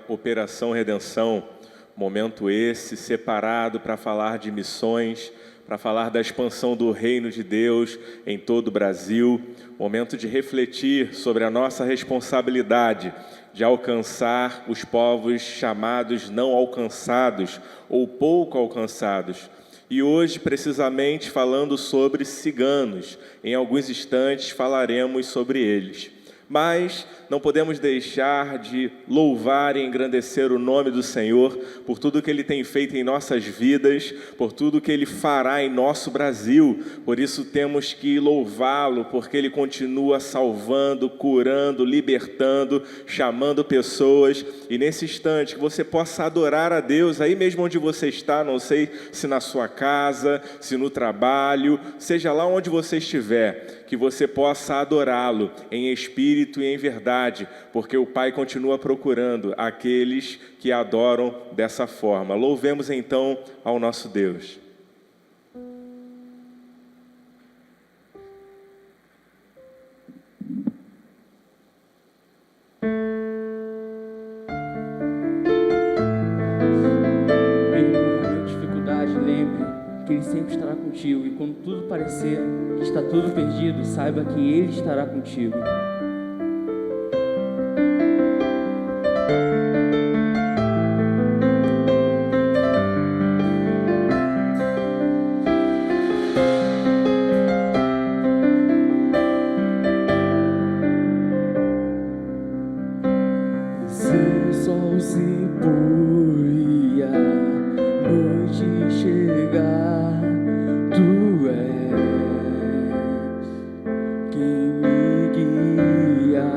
Operação Redenção, momento esse separado para falar de missões, para falar da expansão do reino de Deus em todo o Brasil, momento de refletir sobre a nossa responsabilidade de alcançar os povos chamados não alcançados ou pouco alcançados. E hoje, precisamente, falando sobre ciganos. Em alguns instantes falaremos sobre eles. Mas não podemos deixar de louvar e engrandecer o nome do Senhor por tudo que Ele tem feito em nossas vidas, por tudo que Ele fará em nosso Brasil. Por isso temos que louvá-lo, porque Ele continua salvando, curando, libertando, chamando pessoas. E nesse instante que você possa adorar a Deus, aí mesmo onde você está, não sei se na sua casa, se no trabalho, seja lá onde você estiver, que você possa adorá-lo em espírito e em verdade, porque o Pai continua procurando aqueles que adoram dessa forma. Louvemos então ao nosso Deus. Ele sempre estará contigo, e quando tudo parecer que está tudo perdido, saiba que Ele estará contigo. Se o sol se pôr e a noite chegar, Tu és quem me guia.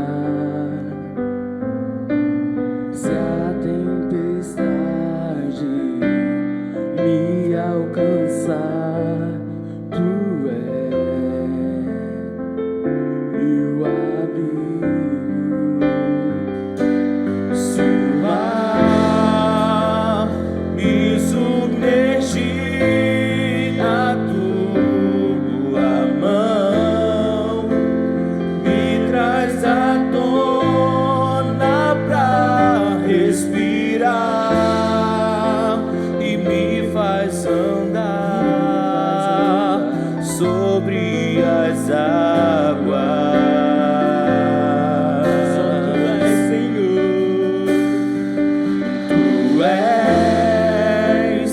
Se a tempestade me alcançar, Tu és meu abrigo. Se o mar me submergir, sobre as águas, só Tu és, Senhor. Tu és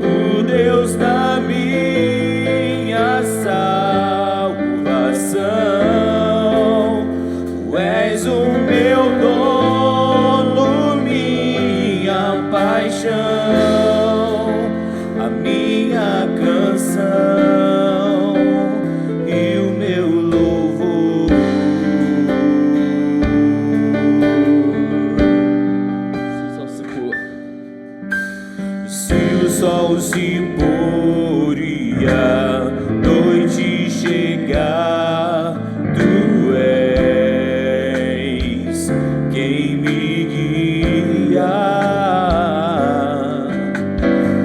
o Deus da minha salvação. Tu és o meu dono, minha paixão, a minha canção. Sol se pôr e a noite chegar, Tu és quem me guia.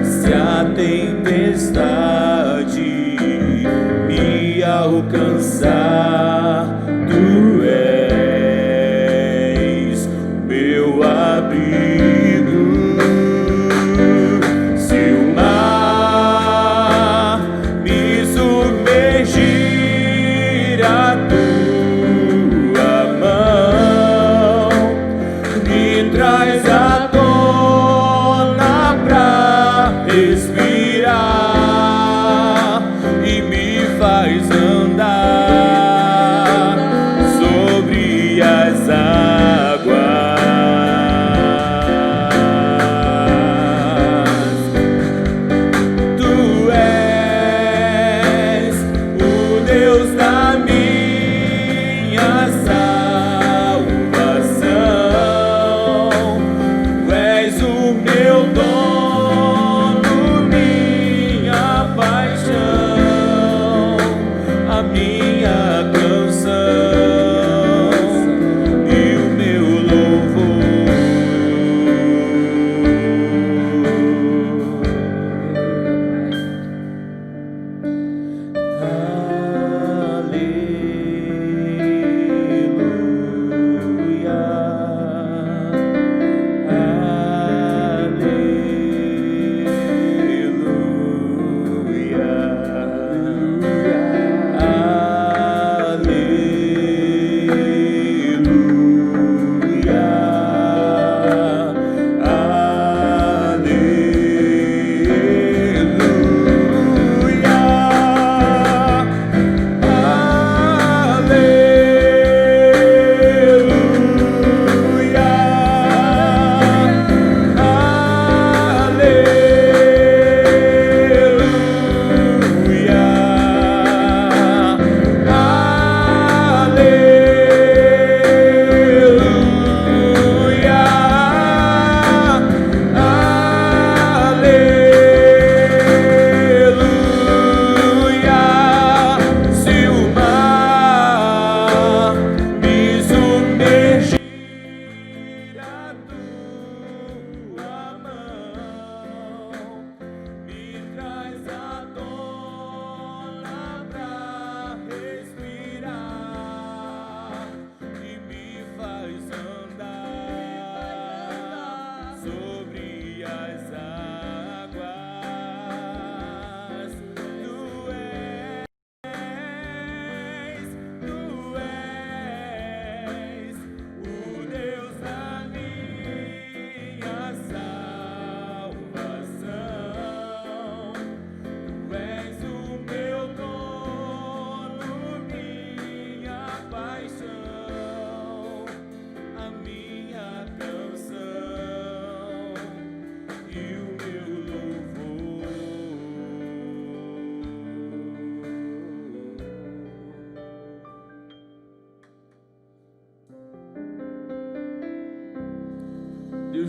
Se a tempestade me alcançar, Tu és meu abrigo. Traz à tona pra respirar e me faz andar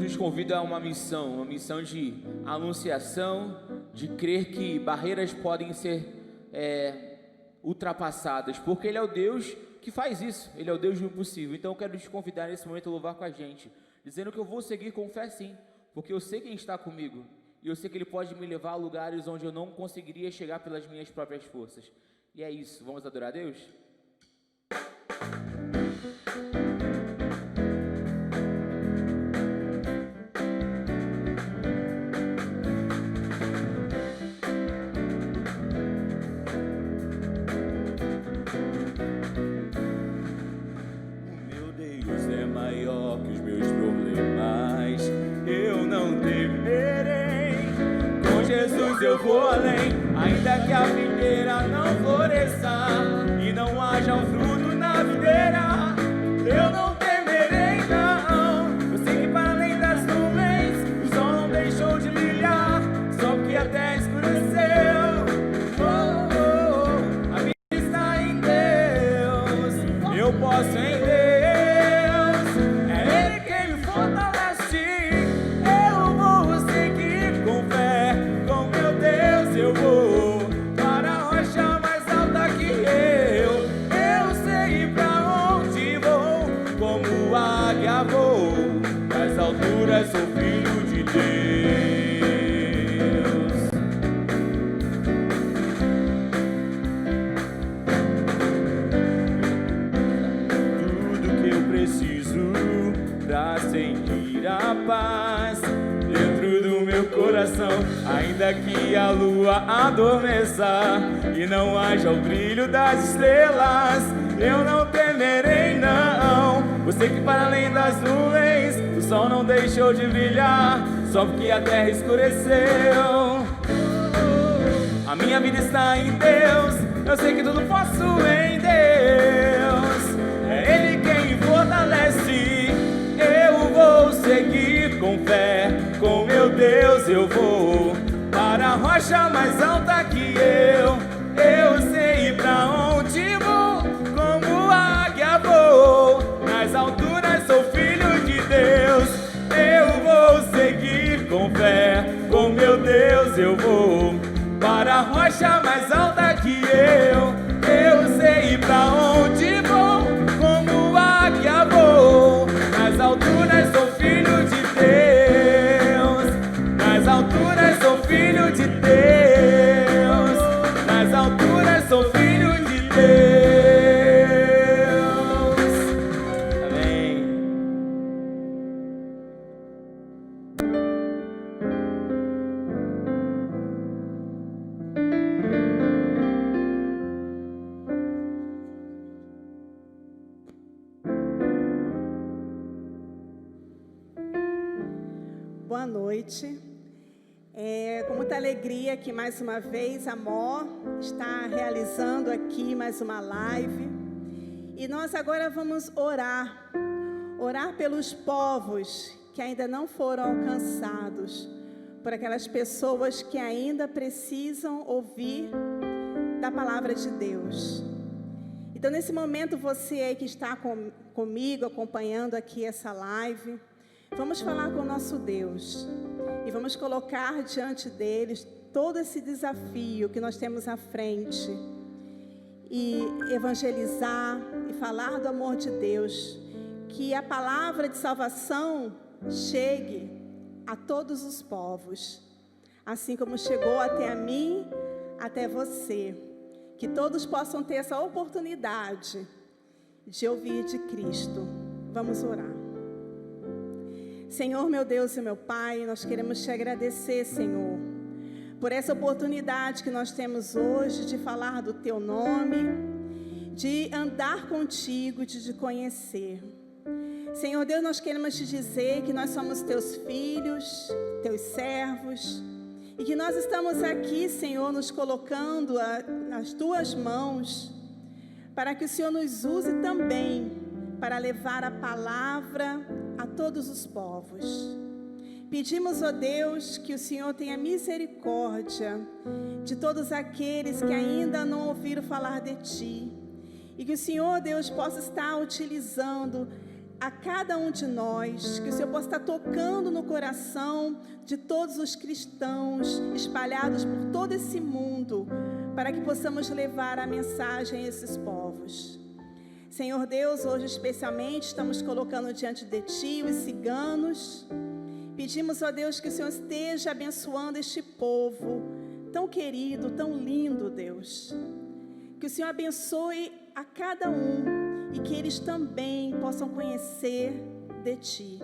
nos convida a uma missão de anunciação, de crer que barreiras podem ser ultrapassadas, porque Ele é o Deus que faz isso, Ele é o Deus do impossível. Então eu quero te convidar nesse momento a louvar com a gente, dizendo que eu vou seguir com fé sim, porque eu sei quem está comigo, e eu sei que Ele pode me levar a lugares onde eu não conseguiria chegar pelas minhas próprias forças. E é isso, vamos adorar a Deus? Eu vou além, ainda que a videira não floresça e não haja um fruto na videira, eu não temerei não. Eu sei que para além das nuvens o sol não deixou de brilhar, só que a terra escureceu. A vida está em Deus, eu posso em Deus. É Ele quem me fortalece, eu vou seguir com fé. Eu vou para a rocha mais alta que eu sei pra onde vou, como águia vou, nas alturas sou filho de Deus. Tudo que eu preciso pra sentir a paz dentro do meu coração, ainda que a lua adormeça e não haja o brilho das estrelas, eu não temerei não. Eu sei que para além das nuvens o sol não deixou de brilhar, só porque a terra escureceu. A minha vida está em Deus, eu sei que tudo posso em Deus. É Ele quem me fortalece, eu vou seguir com fé, com meu Deus eu vou para a rocha mais alta que eu sei pra onde vou, como águia vou, nas alturas sou filho de Deus. Eu vou seguir com fé, com meu Deus eu vou para a rocha mais alta que eu sei pra onde vou, como águia vou, nas alturas sou filho de Deus, nas alturas sou filho de Deus, nas alturas sou filho de Deus. Amém. Boa noite. Com muita alegria que mais uma vez a Mó está realizando aqui mais uma live. E nós agora vamos orar pelos povos que ainda não foram alcançados, por aquelas pessoas que ainda precisam ouvir da palavra de Deus. Então, nesse momento, você aí que está comigo, acompanhando aqui essa live, vamos falar com o nosso Deus e vamos colocar diante deles todo esse desafio que nós temos à frente e evangelizar e falar do amor de Deus, que a palavra de salvação chegue a todos os povos, assim como chegou até a mim, até você, que todos possam ter essa oportunidade de ouvir de Cristo. Vamos orar. Senhor, meu Deus e meu Pai, nós queremos te agradecer, Senhor, por essa oportunidade que nós temos hoje de falar do Teu nome, de andar contigo, de te conhecer. Senhor Deus, nós queremos te dizer que nós somos Teus filhos, Teus servos, e que nós estamos aqui, Senhor, nos colocando nas Tuas mãos, para que o Senhor nos use também para levar a palavra a todos os povos. Pedimos, ó Deus, que o Senhor tenha misericórdia de todos aqueles que ainda não ouviram falar de Ti, e que o Senhor, Deus, possa estar utilizando a cada um de nós, que o Senhor possa estar tocando no coração de todos os cristãos espalhados por todo esse mundo, para que possamos levar a mensagem a esses povos. Senhor Deus, hoje especialmente estamos colocando diante de Ti os ciganos. Pedimos, ó Deus, que o Senhor esteja abençoando este povo tão querido, tão lindo, Deus. Que o Senhor abençoe a cada um e que eles também possam conhecer de Ti.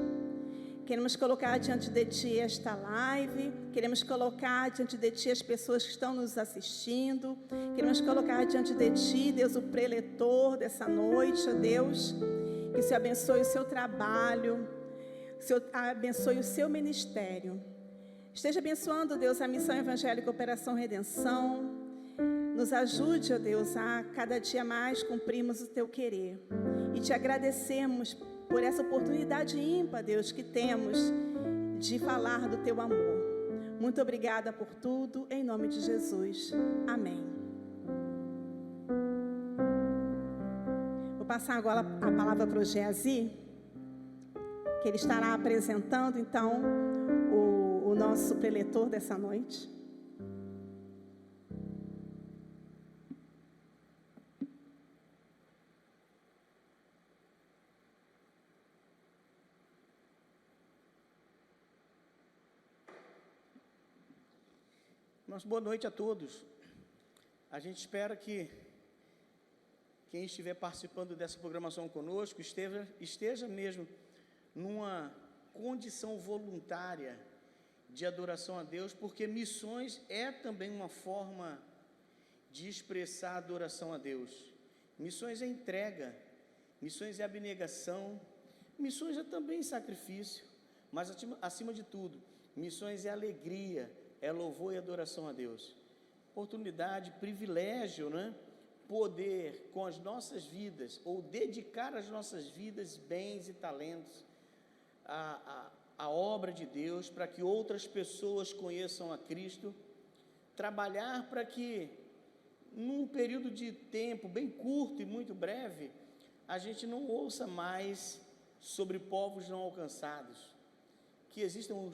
Queremos colocar diante de Ti esta live, queremos colocar diante de Ti as pessoas que estão nos assistindo, queremos colocar diante de Ti, Deus, o preletor dessa noite, ó Deus, que o Senhor abençoe o seu trabalho, o Senhor abençoe o seu ministério. Esteja abençoando, Deus, a Missão Evangélica Operação Redenção. Nos ajude, ó Deus, a cada dia mais cumprirmos o Teu querer. E Te agradecemos por essa oportunidade ímpar, Deus, que temos de falar do Teu amor. Muito obrigada por tudo, em nome de Jesus. Amém. Vou passar agora a palavra para o Geazi, que ele estará apresentando, então, o nosso preletor dessa noite. Mas boa noite a todos. A gente espera que quem estiver participando dessa programação conosco esteja mesmo numa condição voluntária de adoração a Deus, porque missões é também uma forma de expressar adoração a Deus. Missões é entrega, missões é abnegação, missões é também sacrifício, mas acima de tudo, missões é alegria, é louvor e adoração a Deus. Oportunidade, privilégio, né? Poder com as nossas vidas, ou dedicar as nossas vidas, bens e talentos à obra de Deus, para que outras pessoas conheçam a Cristo, trabalhar para que num período de tempo bem curto e muito breve, a gente não ouça mais sobre povos não alcançados, que existam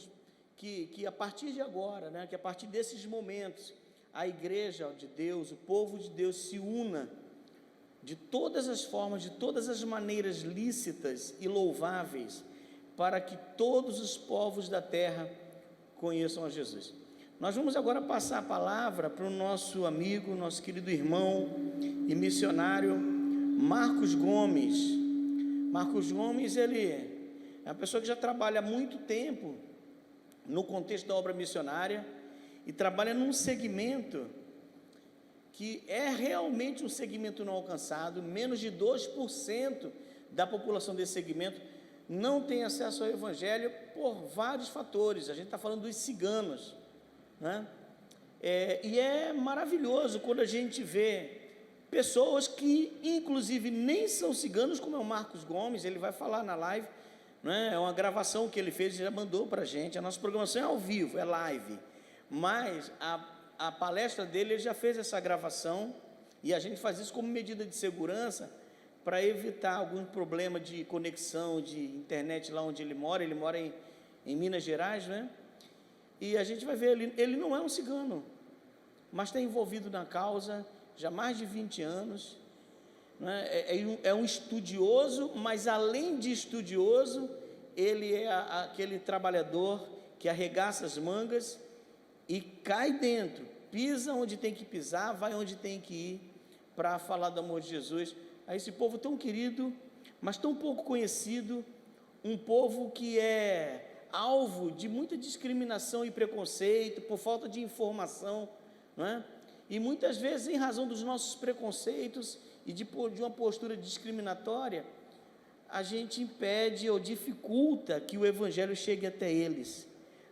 que a partir de agora, né, que a partir desses momentos, a igreja de Deus, o povo de Deus se una de todas as formas, de todas as maneiras lícitas e louváveis, para que todos os povos da terra conheçam a Jesus. Nós vamos agora passar a palavra para o nosso amigo, nosso querido irmão e missionário Marcos Gomes. Marcos Gomes, ele é uma pessoa que já trabalha há muito tempo no contexto da obra missionária e trabalha num segmento que é realmente um segmento não alcançado. Menos de 2% da população desse segmento não tem acesso ao Evangelho por vários fatores. A gente está falando dos ciganos, né? E é maravilhoso quando a gente vê pessoas que inclusive nem são ciganos, como é o Marcos Gomes. Ele vai falar na live, né? É uma gravação que ele fez e já mandou para a gente. A nossa programação é ao vivo, é live, mas a palestra dele, ele já fez essa gravação, e a gente faz isso como medida de segurança, para evitar algum problema de conexão de internet lá onde ele mora em Minas Gerais, né? E a gente vai ver, ele não é um cigano, mas está envolvido na causa já há mais de 20 anos, né? É um estudioso, mas além de estudioso, ele é aquele trabalhador que arregaça as mangas e cai dentro, pisa onde tem que pisar, vai onde tem que ir, para falar do amor de Jesus a esse povo tão querido, mas tão pouco conhecido, um povo que é alvo de muita discriminação e preconceito, por falta de informação, não é? E muitas vezes, em razão dos nossos preconceitos e de uma postura discriminatória, a gente impede ou dificulta que o Evangelho chegue até eles.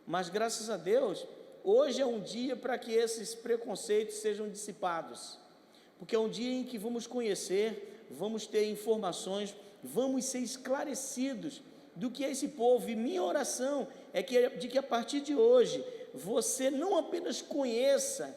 Mas graças a Deus, hoje é um dia para que esses preconceitos sejam dissipados, porque é um dia em que vamos conhecer, vamos ter informações, vamos ser esclarecidos do que é esse povo. E minha oração é de que a partir de hoje, você não apenas conheça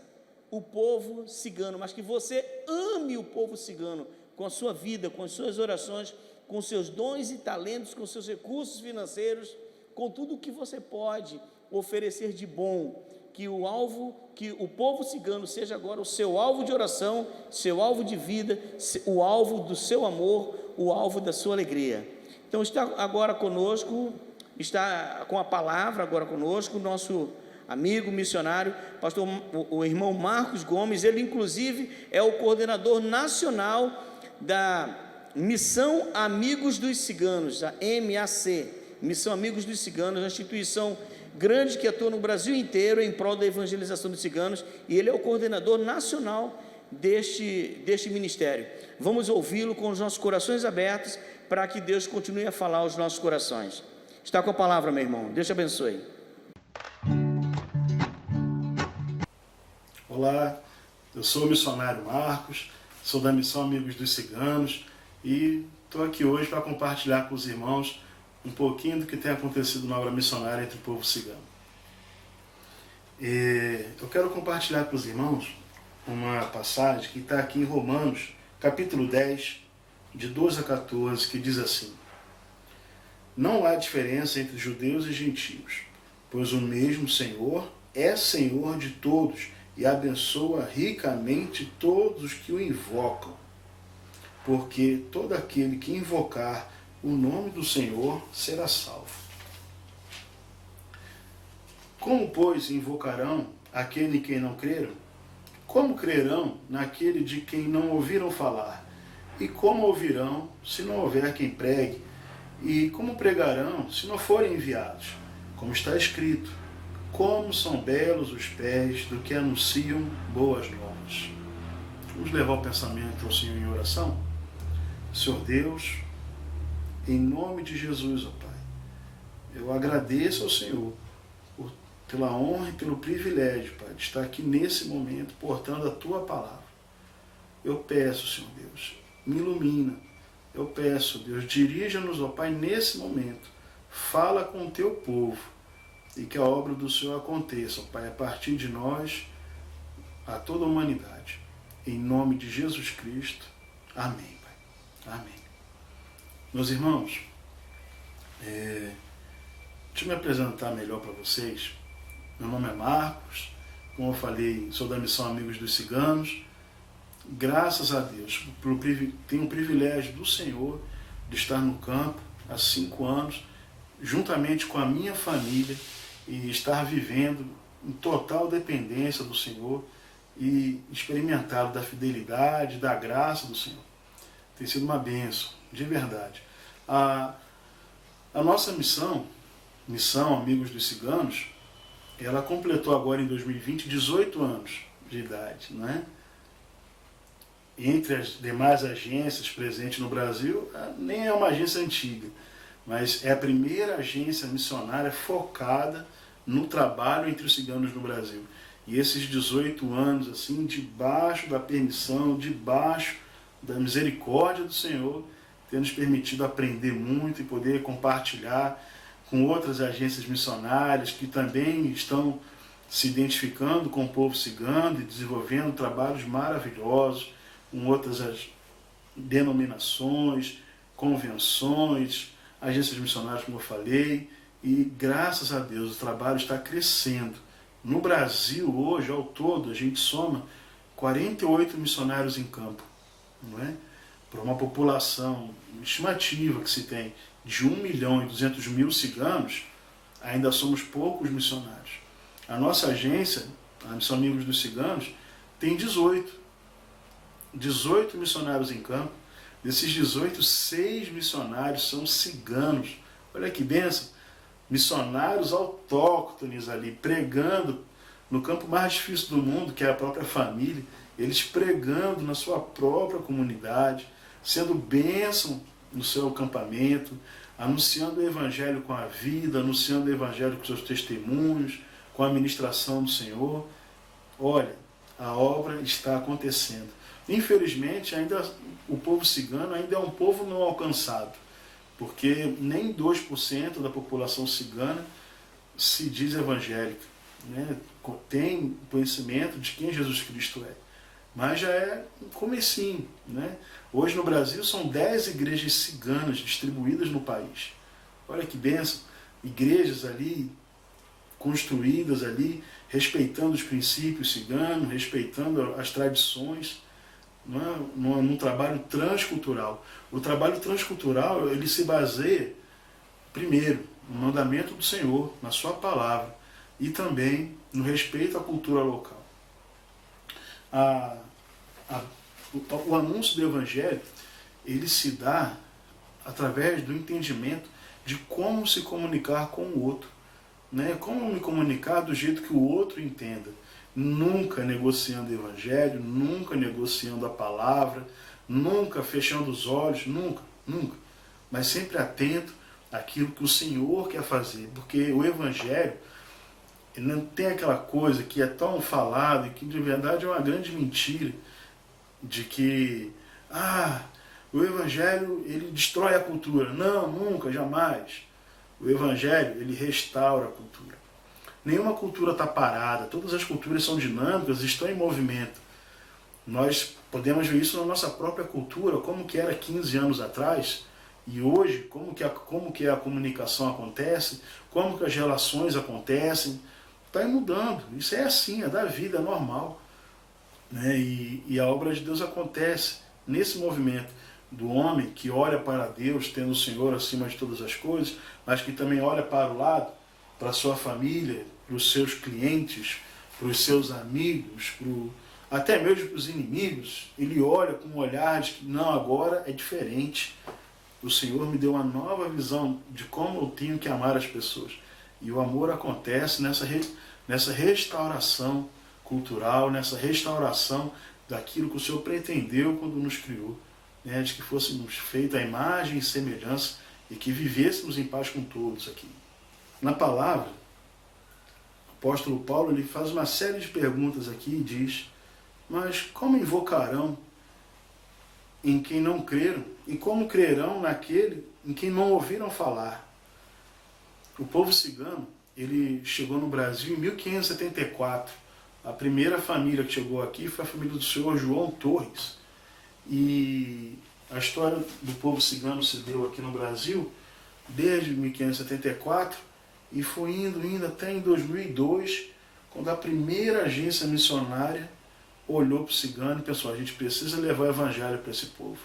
o povo cigano, mas que você ame o povo cigano, com a sua vida, com as suas orações, com seus dons e talentos, com seus recursos financeiros, com tudo o que você pode oferecer de bom, que o povo cigano seja agora o seu alvo de oração, seu alvo de vida, o alvo do seu amor, o alvo da sua alegria. Então está agora conosco, está com a palavra agora conosco, o nosso amigo missionário, pastor, o irmão Marcos Gomes. Ele inclusive é o coordenador nacional da Missão Amigos dos Ciganos, a MAC, Missão Amigos dos Ciganos, uma instituição grande que atua no Brasil inteiro em prol da evangelização dos ciganos, e ele é o coordenador nacional deste ministério. Vamos ouvi-lo com os nossos corações abertos, para que Deus continue a falar aos nossos corações. Está com a palavra, meu irmão. Deus te abençoe. Olá, eu sou o missionário Marcos, sou da Missão Amigos dos Ciganos e estou aqui hoje para compartilhar com os irmãos um pouquinho do que tem acontecido na obra missionária entre o povo cigano. Eu quero compartilhar com os irmãos uma passagem que está aqui em Romanos, capítulo 10, de 12 a 14, que diz assim: não há diferença entre judeus e gentios, pois o mesmo Senhor é Senhor de todos e abençoa ricamente todos os que o invocam, porque todo aquele que invocar o nome do Senhor será salvo. Como, pois, invocarão aquele em quem não creram? Como crerão naquele de quem não ouviram falar? E como ouvirão se não houver quem pregue? E como pregarão se não forem enviados? Como está escrito: como são belos os pés do que anunciam boas novas. Vamos levar o pensamento ao Senhor em oração? Senhor Deus, em nome de Jesus, ó Pai, eu agradeço ao Senhor pela honra e pelo privilégio, Pai, de estar aqui nesse momento, portando a Tua palavra. Eu peço, Senhor Deus, me ilumina. Eu peço, Deus, dirija-nos, ó Pai, nesse momento. Fala com o Teu povo e que a obra do Senhor aconteça, ó Pai, a partir de nós, a toda a humanidade. Em nome de Jesus Cristo. Amém, Pai. Amém. Meus irmãos, deixa eu me apresentar melhor para vocês. Meu nome é Marcos, como eu falei, sou da Missão Amigos dos Ciganos. Graças a Deus, tenho o privilégio do Senhor de estar no campo há 5 anos, juntamente com a minha família, e estar vivendo em total dependência do Senhor e experimentado da fidelidade, da graça do Senhor. Tem sido uma bênção, de verdade. A nossa missão Amigos dos Ciganos, ela completou agora em 2020 18 anos de idade, não é? Entre as demais agências presentes no Brasil, nem é uma agência antiga, mas é a primeira agência missionária focada no trabalho entre os ciganos no Brasil. E esses 18 anos, assim, debaixo da permissão, debaixo da misericórdia do Senhor, tem nos permitido aprender muito e poder compartilhar com outras agências missionárias que também estão se identificando com o povo cigano e desenvolvendo trabalhos maravilhosos, com outras denominações, convenções, agências missionárias, como eu falei, e graças a Deus o trabalho está crescendo. No Brasil, hoje, ao todo, a gente soma 48 missionários em campo, não é? Para uma população estimativa que se tem de 1.200.000 ciganos, ainda somos poucos missionários. A nossa agência, a Missão Amigos dos Ciganos, tem 18 missionários em campo. Desses 18, 6 missionários são ciganos. Olha que bênção! Missionários autóctones ali, pregando no campo mais difícil do mundo, que é a própria família, eles pregando na sua própria comunidade, sendo bênção no seu acampamento, anunciando o Evangelho com a vida, anunciando o Evangelho com seus testemunhos, com a ministração do Senhor. Olha, a obra está acontecendo. Infelizmente, ainda o povo cigano ainda é um povo não alcançado, porque nem 2% da população cigana se diz evangélica, né? Tem conhecimento de quem Jesus Cristo é. mas já é um comecinho, né? Hoje no Brasil são 10 igrejas ciganas distribuídas no país. Olha que bênção! Igrejas ali, construídas ali, respeitando os princípios ciganos, respeitando as tradições, num trabalho transcultural. O trabalho transcultural, ele se baseia, primeiro, no mandamento do Senhor, na sua palavra, e também no respeito à cultura local. O anúncio do Evangelho, ele se dá através do entendimento de como se comunicar com o outro, né? Como me comunicar do jeito que o outro entenda, nunca negociando o Evangelho, nunca negociando a palavra, nunca fechando os olhos, nunca, mas sempre atento àquilo que o Senhor quer fazer, porque o Evangelho, ele não tem aquela coisa que é tão falada e que de verdade é uma grande mentira, de que o Evangelho ele destrói a cultura. Não, nunca, jamais. O Evangelho ele restaura a cultura. Nenhuma cultura está parada, todas as culturas são dinâmicas, estão em movimento. Nós podemos ver isso na nossa própria cultura, como que era 15 anos atrás, e hoje, como que a comunicação acontece, como que as relações acontecem, está mudando. Isso é assim, é da vida, é normal. Né? E a obra de Deus acontece nesse movimento do homem que olha para Deus, tendo o Senhor acima de todas as coisas, mas que também olha para o lado, para a sua família, para os seus clientes, para os seus amigos, até mesmo para os inimigos. Ele olha com um olhar de que não, agora é diferente. O Senhor me deu uma nova visão de como eu tenho que amar as pessoas. E o amor acontece nessa restauração cultural, nessa restauração daquilo que o Senhor pretendeu quando nos criou, né? De que fôssemos feitos à imagem e semelhança e que vivêssemos em paz com todos aqui. Na palavra, o apóstolo Paulo ele faz uma série de perguntas aqui e diz: mas como invocarão em quem não creram? E como crerão naquele em quem não ouviram falar? O povo cigano, ele chegou no Brasil em 1574. A primeira família que chegou aqui foi a família do senhor João Torres. E a história do povo cigano se deu aqui no Brasil desde 1574 e foi indo até em 2002, quando a primeira agência missionária olhou para o cigano e pensou: a gente precisa levar o evangelho para esse povo.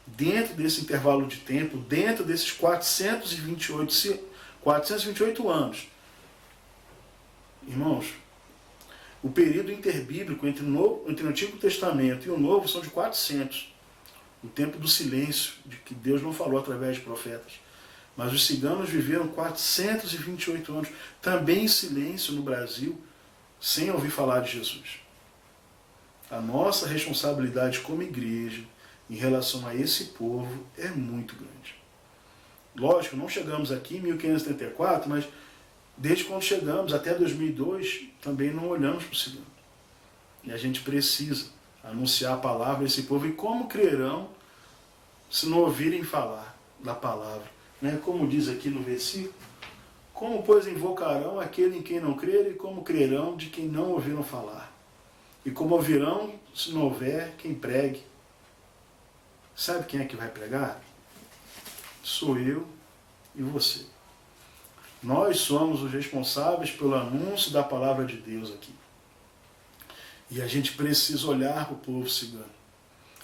Dentro desse intervalo de tempo, dentro desses 428 anos, irmãos, o período interbíblico entre o Antigo Testamento e o Novo são de 400. O tempo do silêncio, de que Deus não falou através de profetas. Mas os ciganos viveram 428 anos, também em silêncio no Brasil, sem ouvir falar de Jesus. A nossa responsabilidade como igreja em relação a esse povo é muito grande. Lógico, não chegamos aqui em 1574, mas desde quando chegamos até 2002, também não olhamos para o cigano. E a gente precisa anunciar a palavra a esse povo. E como crerão se não ouvirem falar da palavra? Né? Como diz aqui no versículo: como, pois, invocarão aquele em quem não creram, e como crerão de quem não ouviram falar? E como ouvirão se não houver quem pregue? Sabe quem é que vai pregar? Sou eu e você. Nós somos os responsáveis pelo anúncio da palavra de Deus aqui. E a gente precisa olhar para o povo cigano.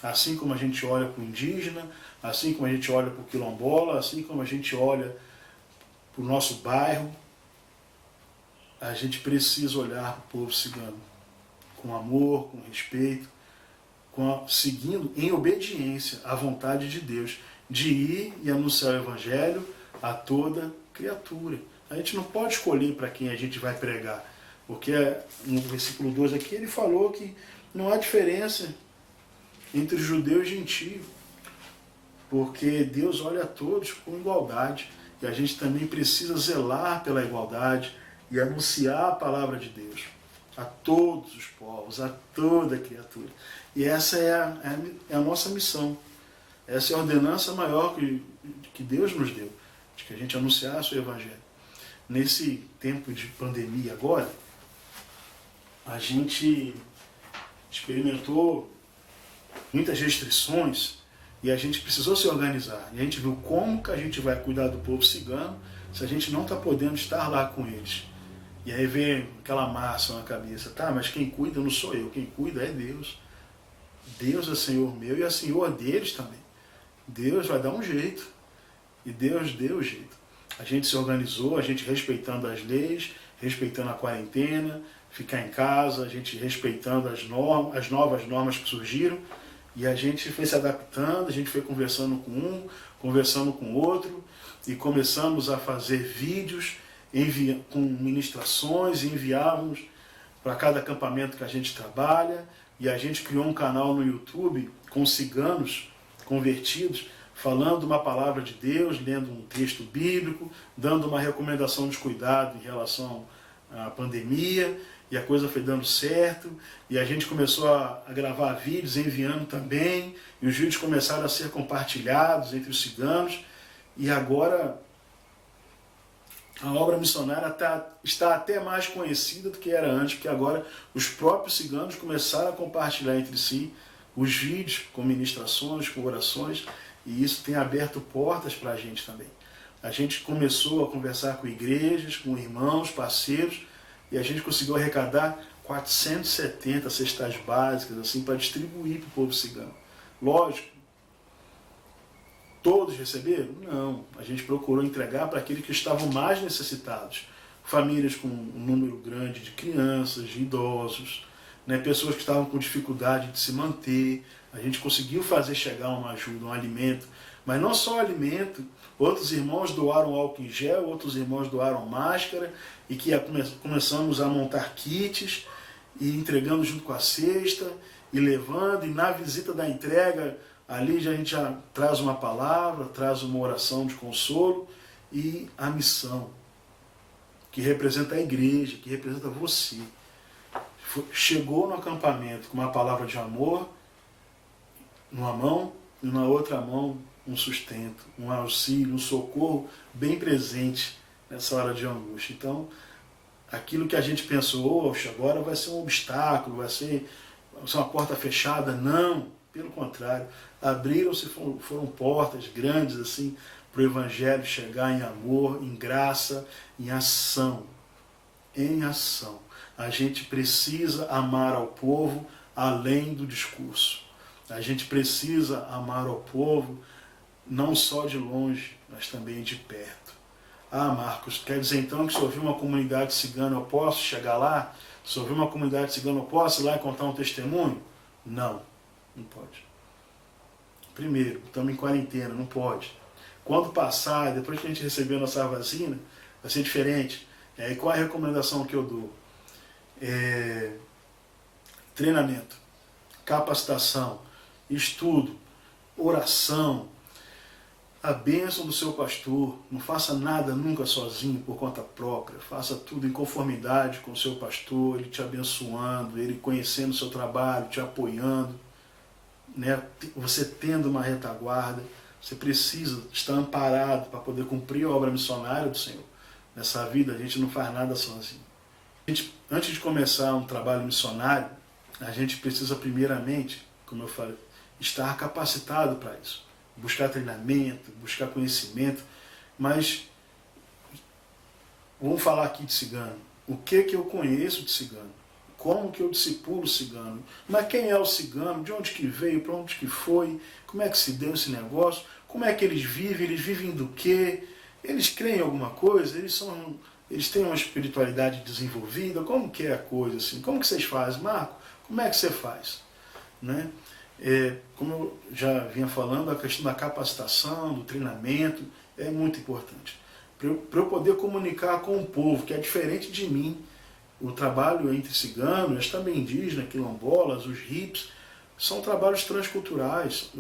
Assim como a gente olha para o indígena, assim como a gente olha para o quilombola, assim como a gente olha para o nosso bairro, a gente precisa olhar para o povo cigano com amor, com respeito, seguindo em obediência à vontade de Deus, de ir e anunciar o evangelho a toda criatura. A gente não pode escolher para quem a gente vai pregar, porque no versículo 2 aqui ele falou que não há diferença entre judeu e gentio, porque Deus olha a todos com igualdade, e a gente também precisa zelar pela igualdade e anunciar a palavra de Deus a todos os povos, a toda criatura. E essa é a nossa missão. Essa é a ordenança maior que Deus nos deu, de que a gente anunciasse o evangelho. Nesse tempo de pandemia agora, a gente experimentou muitas restrições e a gente precisou se organizar. E a gente viu como que a gente vai cuidar do povo cigano se a gente não está podendo estar lá com eles. E aí vem aquela máxima na cabeça, tá, mas quem cuida não sou eu, quem cuida é Deus. Deus é Senhor meu e é Senhor deles também. Deus vai dar um jeito. E Deus deu o jeito. A gente se organizou, a gente respeitando as leis, respeitando a quarentena, ficar em casa, a gente respeitando as novas normas que surgiram, e a gente foi se adaptando, a gente foi conversando com um, conversando com outro, e começamos a fazer vídeos com ministrações, e enviávamos para cada acampamento que a gente trabalha, e a gente criou um canal no YouTube com ciganos convertidos, falando uma palavra de Deus, lendo um texto bíblico, dando uma recomendação de cuidado em relação à pandemia, e a coisa foi dando certo, e a gente começou a gravar vídeos, enviando também, e os vídeos começaram a ser compartilhados entre os ciganos, e agora a obra missionária está até mais conhecida do que era antes, porque agora os próprios ciganos começaram a compartilhar entre si os vídeos com ministrações, com orações, e isso tem aberto portas para a gente também. A gente começou a conversar com igrejas, com irmãos, parceiros, e a gente conseguiu arrecadar 470 cestas básicas assim, para distribuir para o povo cigano. Lógico, todos receberam? Não. A gente procurou entregar para aqueles que estavam mais necessitados. Famílias com um número grande de crianças, de idosos, né, pessoas que estavam com dificuldade de se manter. A gente conseguiu fazer chegar uma ajuda, um alimento, mas não só alimento. Outros irmãos doaram álcool em gel, outros irmãos doaram máscara, e que começamos a montar kits, e entregando junto com a cesta, e levando, e na visita da entrega, ali a gente já traz uma palavra, traz uma oração de consolo, e a missão, que representa a igreja, que representa você. Chegou no acampamento com uma palavra de amor, numa mão, e na outra mão um sustento, um auxílio, um socorro bem presente nessa hora de angústia. Então, aquilo que a gente pensou, oxe, agora vai ser um obstáculo, vai ser uma porta fechada, não, pelo contrário, abriram-se, foram portas grandes assim para o Evangelho chegar em amor, em graça, em ação. Em ação. A gente precisa amar ao povo além do discurso. A gente precisa amar ao povo não só de longe, mas também de perto. Ah, Marcos, quer dizer então que se houver uma comunidade cigana eu posso chegar lá? Se houver uma comunidade cigana eu posso ir lá e contar um testemunho? Não, não pode. Primeiro, estamos em quarentena, não pode. Quando passar, depois que a gente receber a nossa vacina, vai ser diferente. E qual é a recomendação que eu dou? Treinamento, capacitação, estudo, oração, a bênção do seu pastor. Não faça nada nunca sozinho, por conta própria. Faça tudo em conformidade com o seu pastor, ele te abençoando, ele conhecendo o seu trabalho, te apoiando, né? Você tendo uma retaguarda. Você precisa estar amparado para poder cumprir a obra missionária do Senhor. Nessa vida a gente não faz nada sozinho. Antes de começar um trabalho missionário, a gente precisa primeiramente, como eu falei, estar capacitado para isso. Buscar treinamento, buscar conhecimento. Mas vamos falar aqui de cigano. O que eu conheço de cigano? Como que eu discipulo o cigano? Mas quem é o cigano? De onde que veio? Para onde que foi? Como é que se deu esse negócio? Como é que eles vivem? Eles vivem do quê? Eles creem em alguma coisa? Eles têm uma espiritualidade desenvolvida? Como que é a coisa assim? Como que vocês fazem, Marco? Como é que você faz? Né? Como eu já vinha falando, a questão da capacitação, do treinamento é muito importante. Para eu poder comunicar com o povo, que é diferente de mim. O trabalho entre ciganos, também indígenas, quilombolas, os hippies, são trabalhos transculturais.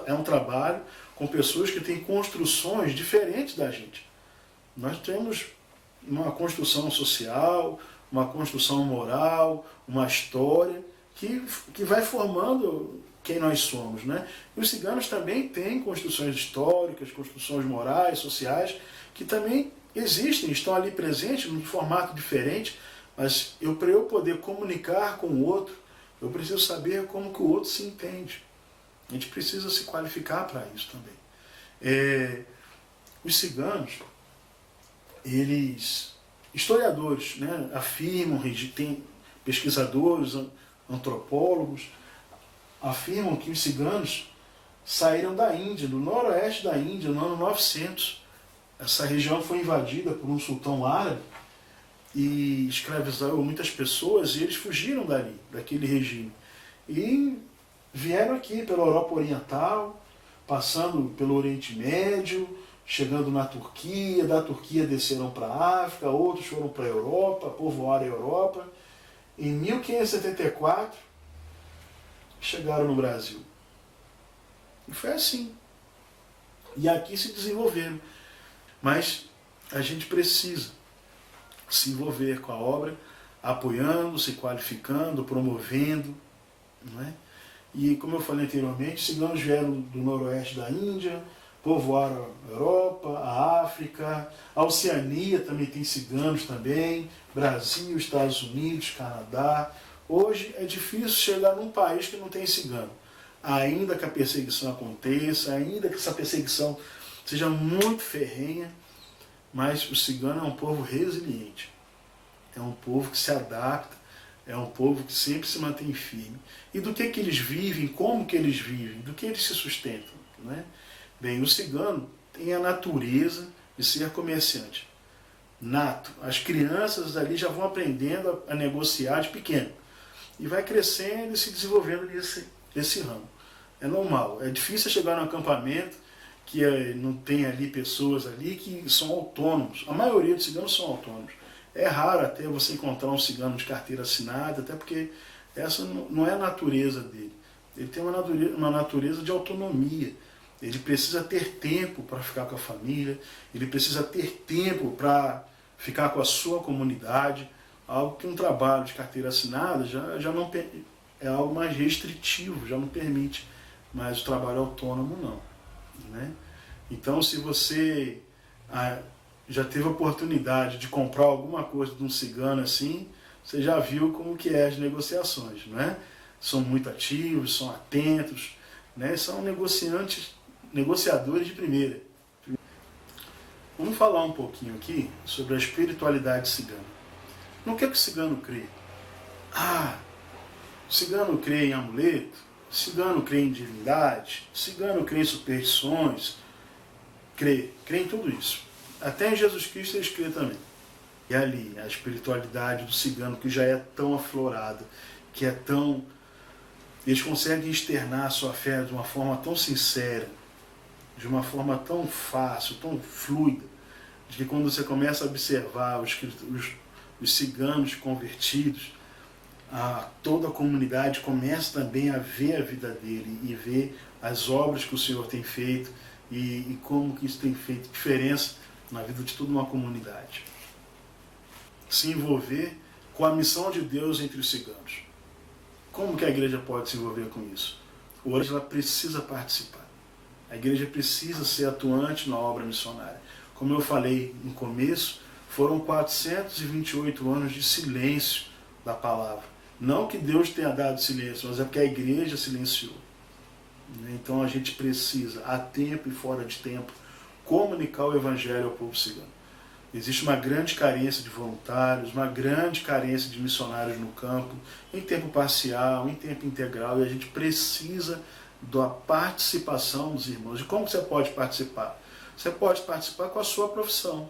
É um trabalho com pessoas que têm construções diferentes da gente. Nós temos uma construção social, uma construção moral, uma história que vai formando quem nós somos, né? E os ciganos também têm construções históricas, construções morais, sociais, que também existem, estão ali presentes num formato diferente, Mas para eu poder comunicar com o outro, eu preciso saber como que o outro se entende. A gente precisa se qualificar para isso também. Os ciganos, historiadores, né, afirmam, tem pesquisadores, antropólogos, afirmam que os ciganos saíram da Índia, do noroeste da Índia, no ano 900. Essa região foi invadida por um sultão árabe e escravizou muitas pessoas, e eles fugiram dali, daquele regime. E vieram aqui pela Europa Oriental, passando pelo Oriente Médio, chegando na Turquia, da Turquia desceram para a África, outros foram para a Europa, povoaram a Europa. Em 1574, chegaram no Brasil. E foi assim. E aqui se desenvolveram. Mas a gente precisa se envolver com a obra, apoiando, se qualificando, promovendo, não é? E como eu falei anteriormente, ciganos vieram do noroeste da Índia, povoaram a Europa, a África, a Oceania também tem ciganos também, Brasil, Estados Unidos, Canadá. Hoje é difícil chegar num país que não tem cigano. Ainda que a perseguição aconteça, ainda que essa perseguição seja muito ferrenha, mas o cigano é um povo resiliente. É um povo que se adapta, é um povo que sempre se mantém firme. E do que eles vivem, como que eles vivem, do que eles se sustentam, né? Bem, o cigano tem a natureza de ser comerciante. Nato. As crianças ali já vão aprendendo a negociar de pequeno. E vai crescendo e se desenvolvendo nesse ramo. É normal. É difícil chegar no acampamento que não tem ali pessoas ali que são autônomos. A maioria dos ciganos são autônomos. É raro até você encontrar um cigano de carteira assinada, até porque essa não é a natureza dele. Ele tem uma natureza de autonomia. Ele precisa ter tempo para ficar com a família, ele precisa ter tempo para ficar com a sua comunidade, algo que um trabalho de carteira assinada já não é algo mais restritivo, já não permite, mas o trabalho autônomo não, né? Então, se você já teve a oportunidade de comprar alguma coisa de um cigano assim, você já viu como que é as negociações, né? São muito ativos, são atentos, né? São negociadores de primeira. Vamos falar um pouquinho aqui sobre a espiritualidade cigana. No que o cigano crê? O cigano crê em amuleto, o cigano crê em divindade, o cigano crê em superstições, crê em tudo isso. Até em Jesus Cristo eles crêem também. E ali, a espiritualidade do cigano, que já é tão aflorada, que é tão... Eles conseguem externar a sua fé de uma forma tão sincera, de uma forma tão fácil, tão fluida, de que quando você começa a observar os ciganos convertidos, toda a comunidade começa também a ver a vida dele e ver as obras que o Senhor tem feito e como que isso tem feito diferença na vida de toda uma comunidade. Se envolver com a missão de Deus entre os ciganos. Como que a igreja pode se envolver com isso? Hoje ela precisa participar. A igreja precisa ser atuante na obra missionária. Como eu falei no começo, foram 428 anos de silêncio da palavra. Não que Deus tenha dado silêncio, mas é porque a igreja silenciou. Então a gente precisa, a tempo e fora de tempo, comunicar o evangelho ao povo cigano. Existe uma grande carência de voluntários, uma grande carência de missionários no campo, em tempo parcial, em tempo integral, e a gente precisa da participação dos irmãos. E como você pode participar? Você pode participar com a sua profissão.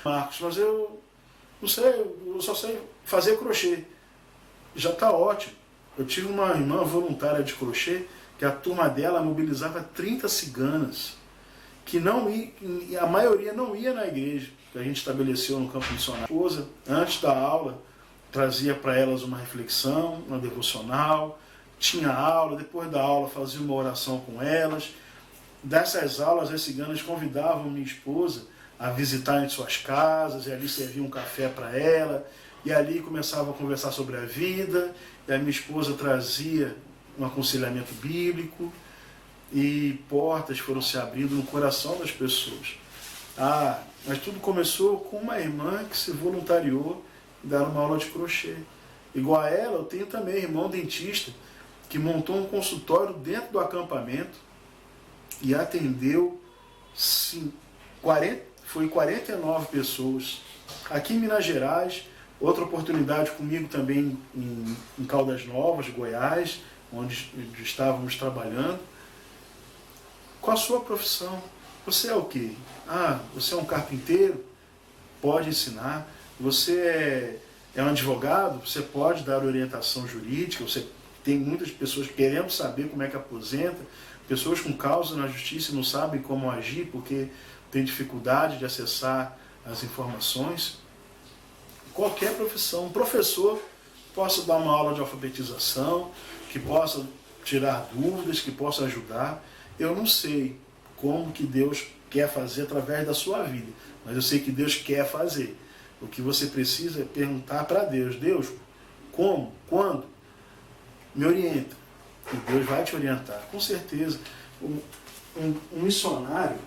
Marcos, mas eu não sei, eu só sei fazer crochê. Já está ótimo. Eu tive uma irmã voluntária de crochê, que a turma dela mobilizava 30 ciganas, que não ia, a maioria não ia na igreja, que a gente estabeleceu no campo missionário. A esposa, antes da aula, trazia para elas uma reflexão, uma devocional, tinha aula, depois da aula fazia uma oração com elas. Dessas aulas, as ciganas convidavam minha esposa a visitar em suas casas, e ali serviam um café para ela, e ali começava a conversar sobre a vida, e a minha esposa trazia um aconselhamento bíblico, e portas foram se abrindo no coração das pessoas. Mas tudo começou com uma irmã que se voluntariou e dar uma aula de crochê. Igual a ela, eu tenho também irmão dentista que montou um consultório dentro do acampamento e atendeu 49 pessoas. Aqui em Minas Gerais, outra oportunidade comigo também em Caldas Novas, Goiás, onde estávamos trabalhando. Qual a sua profissão? Você é o quê? Você é um carpinteiro? Pode ensinar. Você é um advogado? Você pode dar orientação jurídica. Você tem muitas pessoas querendo saber como é que aposenta, pessoas com causa na justiça e não sabem como agir porque tem dificuldade de acessar as informações. Qualquer profissão, um professor possa dar uma aula de alfabetização, que possa tirar dúvidas, que possa ajudar. Eu não sei como que Deus quer fazer através da sua vida, mas eu sei que Deus quer fazer. O que você precisa é perguntar para Deus: Deus, como? Quando? Me orienta. E Deus vai te orientar, com certeza. Um missionário,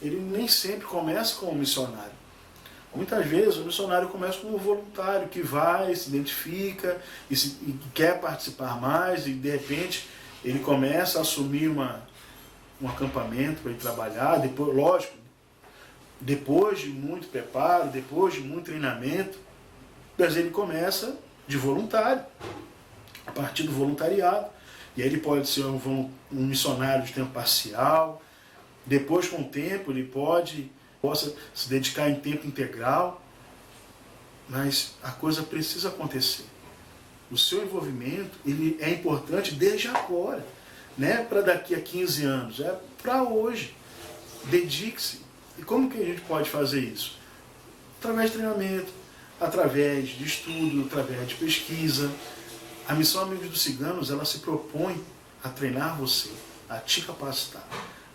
ele nem sempre começa como missionário. Muitas vezes o missionário começa como voluntário, que vai, se identifica e quer participar mais, e de repente ele começa a assumir um acampamento para ir trabalhar. Depois, lógico, depois de muito preparo, depois de muito treinamento, mas ele começa de voluntário, a partir do voluntariado. E aí ele pode ser um missionário de tempo parcial. Depois, com o tempo, ele possa se dedicar em tempo integral. Mas a coisa precisa acontecer. O seu envolvimento ele é importante desde agora. Não é para daqui a 15 anos, é para hoje. Dedique-se. E como que a gente pode fazer isso? Através de treinamento, através de estudo, através de pesquisa. A missão Amigos dos Ciganos, ela se propõe a treinar você, a te capacitar.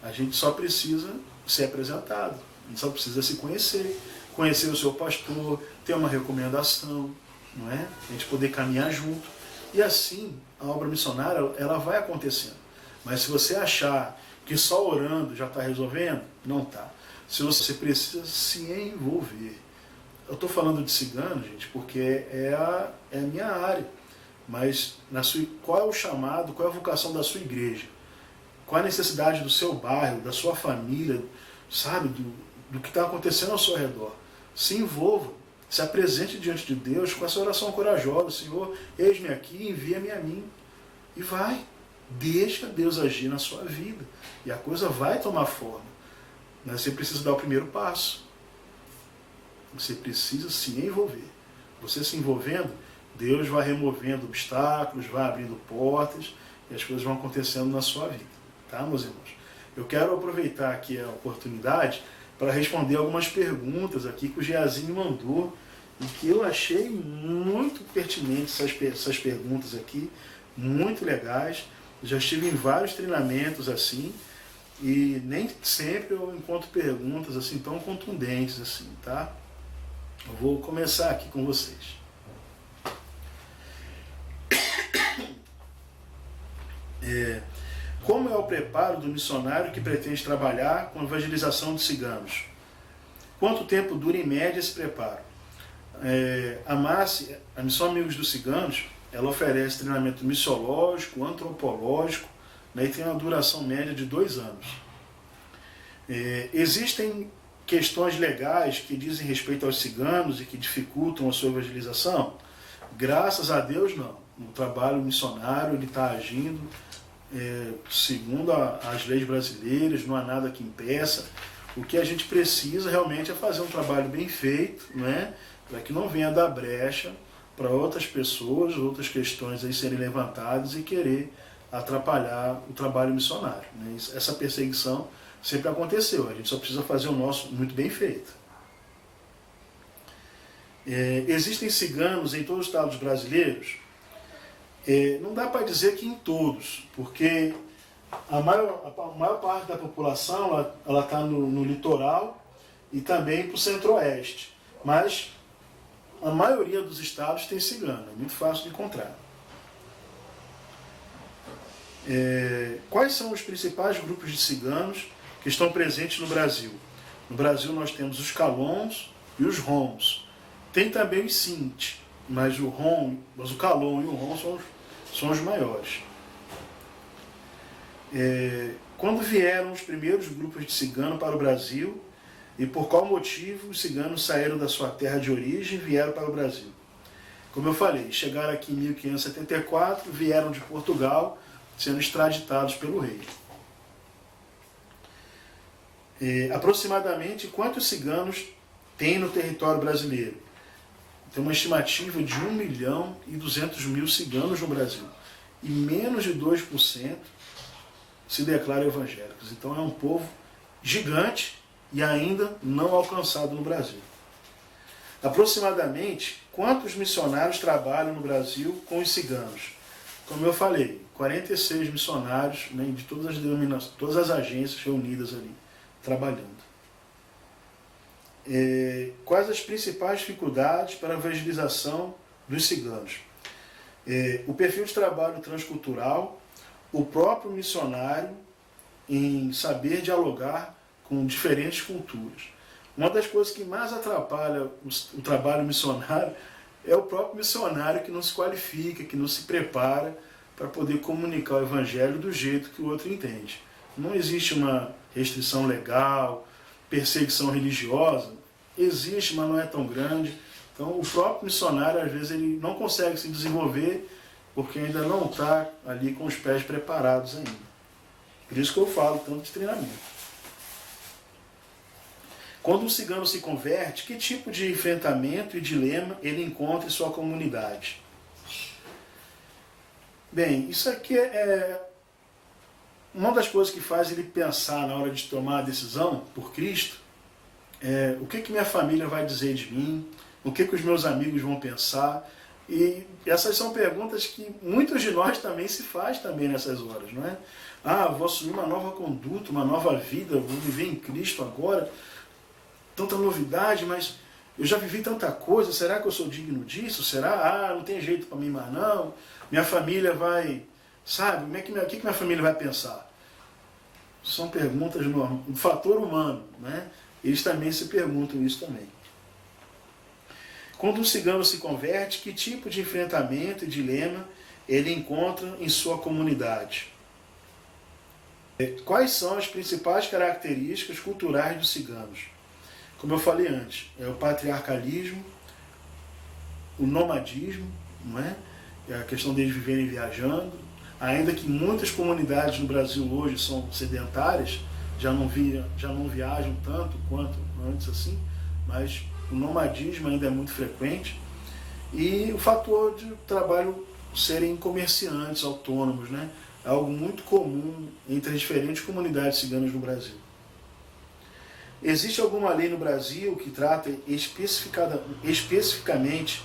A gente só precisa ser apresentado, a gente só precisa se conhecer o seu pastor, ter uma recomendação, não é? A gente poder caminhar junto. E assim, a obra missionária, ela vai acontecendo. Mas se você achar que só orando já está resolvendo, não está. Se você precisa se envolver. Eu estou falando de cigano, gente, porque é a minha área. Mas qual é o chamado, qual é a vocação da sua igreja? Qual é a necessidade do seu bairro, da sua família, sabe, do que está acontecendo ao seu redor? Se envolva, se apresente diante de Deus com essa oração corajosa: Senhor, eis-me aqui, envia-me a mim. E vai, deixa Deus agir na sua vida. E a coisa vai tomar forma. Mas você precisa dar o primeiro passo. Você precisa se envolver. Você se envolvendo, Deus vai removendo obstáculos, vai abrindo portas e as coisas vão acontecendo na sua vida. Tá, meus irmãos? Eu quero aproveitar aqui a oportunidade para responder algumas perguntas aqui que o Geazinho me mandou e que eu achei muito pertinentes essas perguntas aqui, muito legais. Eu já estive em vários treinamentos assim e nem sempre eu encontro perguntas assim tão contundentes assim, tá? Eu vou começar aqui com vocês. Como é o preparo do missionário que pretende trabalhar com evangelização de ciganos? Quanto tempo dura em média esse preparo? A Missão Amigos dos Ciganos, ela oferece treinamento missiológico, antropológico, né, e tem uma duração média de 2 anos. Existem questões legais que dizem respeito aos ciganos e que dificultam a sua evangelização? Graças a Deus, não. O trabalho missionário ele está agindo segundo as leis brasileiras, não há nada que impeça. O que a gente precisa realmente é fazer um trabalho bem feito, né, para que não venha dar brecha para outras pessoas, outras questões aí serem levantadas e querer atrapalhar o trabalho missionário, né? Essa perseguição sempre aconteceu, a gente só precisa fazer o nosso muito bem feito. Existem ciganos em todos os estados brasileiros? Não dá para dizer que em todos, porque a maior parte da população ela está no litoral e também para o centro-oeste, mas a maioria dos estados tem cigano, é muito fácil de encontrar. Quais são os principais grupos de ciganos que estão presentes no Brasil? No Brasil nós temos os calons e os romos. Tem também os Sint, mas o Calon e o Rom são os maiores. Quando vieram os primeiros grupos de ciganos para o Brasil, e por qual motivo os ciganos saíram da sua terra de origem e vieram para o Brasil? Como eu falei, chegaram aqui em 1574, vieram de Portugal, sendo extraditados pelo rei. Aproximadamente quantos ciganos tem no território brasileiro? Tem uma estimativa de 1.200.000 ciganos no Brasil. E menos de 2% se declaram evangélicos. Então é um povo gigante e ainda não alcançado no Brasil. Aproximadamente, quantos missionários trabalham no Brasil com os ciganos? Como eu falei, 46 missionários, né, de todas as denominações, todas as agências reunidas ali, trabalhando. Quais as principais dificuldades para a evangelização dos ciganos? O perfil de trabalho transcultural, o próprio missionário em saber dialogar com diferentes culturas. Uma das coisas que mais atrapalha o trabalho missionário é o próprio missionário que não se qualifica, que não se prepara para poder comunicar o evangelho do jeito que o outro entende. Não existe uma restrição legal, perseguição religiosa, existe, mas não é tão grande. Então o próprio missionário, às vezes, ele não consegue se desenvolver porque ainda não está ali com os pés preparados ainda. Por isso que eu falo tanto de treinamento. Quando um cigano se converte, que tipo de enfrentamento e dilema ele encontra em sua comunidade? Bem, isso aqui é uma das coisas que faz ele pensar na hora de tomar a decisão por Cristo. O que minha família vai dizer de mim? O que os meus amigos vão pensar? E essas são perguntas que muitos de nós também se faz também nessas horas, não é? Vou assumir uma nova conduta, uma nova vida, vou viver em Cristo agora. Tanta novidade, mas eu já vivi tanta coisa, será que eu sou digno disso? Será? Não tem jeito para mim mais não. Minha família vai, sabe, o que minha família vai pensar? São perguntas do fator humano, né? Eles também se perguntam isso também. Quando um cigano se converte, que tipo de enfrentamento e dilema ele encontra em sua comunidade? Quais são as principais características culturais dos ciganos? Como eu falei antes, é o patriarcalismo, o nomadismo, não é? É a questão deles viverem viajando. Ainda que muitas comunidades no Brasil hoje são sedentárias, já não viajam tanto quanto antes assim, mas o nomadismo ainda é muito frequente. E o fator de trabalho serem comerciantes autônomos, né? É algo muito comum entre as diferentes comunidades ciganas no Brasil. Existe alguma lei no Brasil que trata especificamente?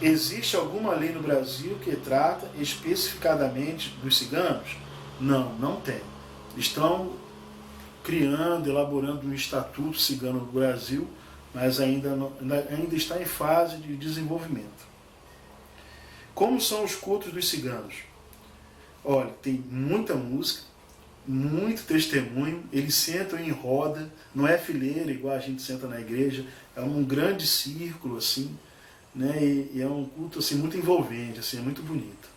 Existe alguma lei no Brasil que trata especificadamente dos ciganos? Não, não tem. Estão criando, elaborando um estatuto cigano no Brasil, mas ainda está em fase de desenvolvimento. Como são os cultos dos ciganos? Olha, tem muita música, muito testemunho, eles sentam em roda, não é fileira igual a gente senta na igreja, é um grande círculo assim, né? E é um culto assim, muito envolvente, assim, é muito bonito.